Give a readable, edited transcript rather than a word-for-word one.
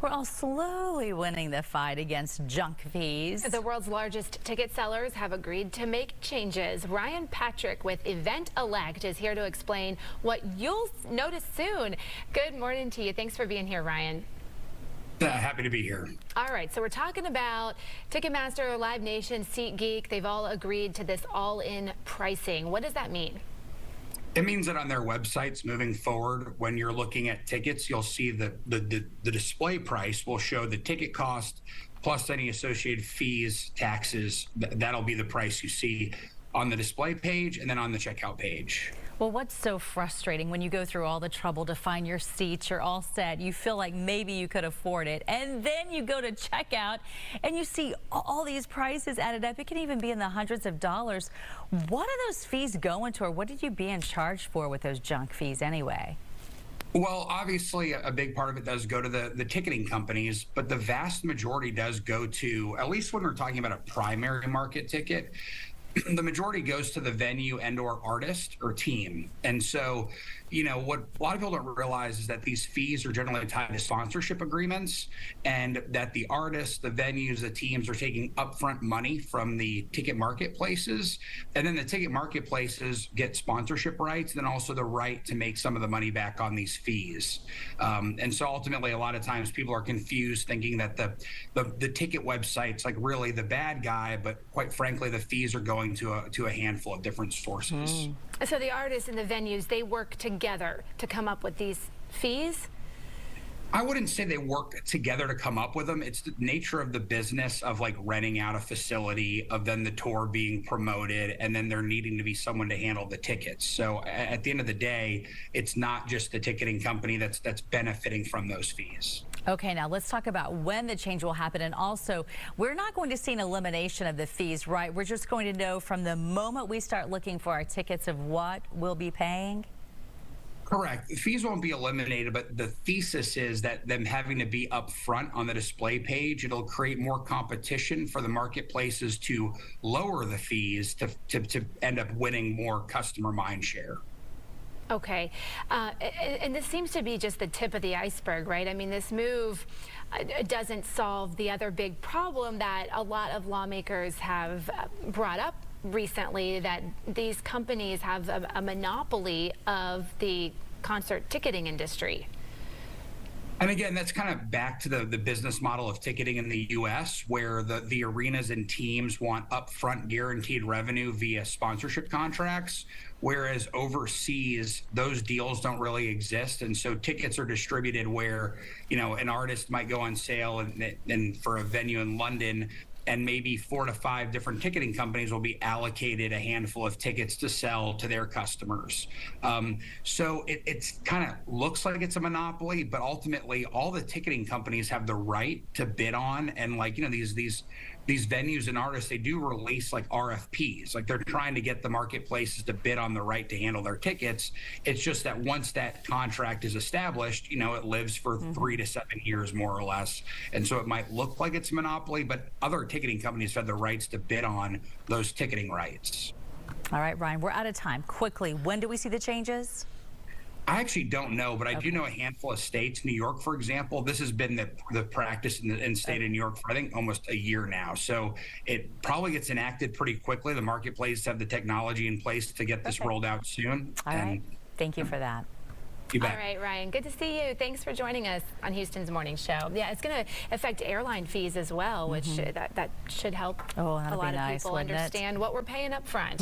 We're all slowly winning the fight against junk fees. The world's largest ticket sellers have agreed to make changes. Ryan Patrick with Event Elect is here to explain what you'll notice soon. Good morning to you. Thanks for being here, Ryan. Happy to be here. All right, so we're talking about Ticketmaster, Live Nation, SeatGeek. They've all agreed to this all-in pricing. What does that mean? It means that on their websites moving forward, when you're looking at tickets, you'll see the display price will show the ticket cost plus any associated fees, taxes. That'll be the price you see on the display page and then on the checkout page. Well, what's so frustrating when you go through all the trouble to find your seats, you're all set, you feel like maybe you could afford it, and then you go to checkout and you see all these prices added up. It can even be in the hundreds of dollars. What are those fees going to, or what did you being charged for with those junk fees anyway? Well, obviously, a big part of it does go to the ticketing companies, but the vast majority does go to, at least when we're talking about a primary market ticket, the majority goes to the venue and or artist or team. And so, you know, what a lot of people don't realize is that these fees are generally tied to sponsorship agreements, and that the artists, the venues, the teams are taking upfront money from the ticket marketplaces. And then the ticket marketplaces get sponsorship rights, and then also the right to make some of the money back on these fees. And so ultimately, a lot of times people are confused thinking that the ticket website's like really the bad guy, but quite frankly, the fees are going to a handful of different sources. So the artists and the venues, they work together to come up with these fees? I wouldn't say they work together to come up with them. It's the nature of the business of like renting out a facility, of then the tour being promoted, and then there needing to be someone to handle the tickets. So at the end of the day, it's not just the ticketing company that's benefiting from those fees. Okay, now let's talk about when the change will happen. And also, we're not going to see an elimination of the fees, right? We're just going to know from the moment we start looking for our tickets of what we'll be paying? Correct. The fees won't be eliminated, but the thesis is that them having to be up front on the display page, it'll create more competition for the marketplaces to lower the fees to end up winning more customer mind share. Okay, and this seems to be just the tip of the iceberg, right? I mean, this move doesn't solve the other big problem that a lot of lawmakers have brought up recently, that these companies have a monopoly of the concert ticketing industry. And again, that's kind of back to the business model of ticketing in the U.S., where the arenas and teams want upfront guaranteed revenue via sponsorship contracts, whereas overseas, those deals don't really exist. And so tickets are distributed where, you know, an artist might go on sale and for a venue in London, and maybe 4 to 5 different ticketing companies will be allocated a handful of tickets to sell to their customers. So it's kind of looks like it's a monopoly, but ultimately all the ticketing companies have the right to bid on, and like, you know, these venues and artists, they do release like RFPs, like they're trying to get the marketplaces to bid on the right to handle their tickets. It's just that once that contract is established, you know, it lives for 3 to 7 years more or less. And so it might look like it's a monopoly, but other ticketing companies have the rights to bid on those ticketing rights. All right, Ryan, we're out of time. Quickly, when do we see the changes? I actually don't know, but I do know a handful of states. New York, for example, this has been the practice in the state of New York for, I think, almost a year now. So it probably gets enacted pretty quickly. The marketplace have the technology in place to get this rolled out soon. All right. Thank you for that. You bet. All right, Ryan, good to see you. Thanks for joining us on Houston's Morning Show. Yeah, it's going to affect airline fees as well, which that should help a lot of people understand what we're paying up front.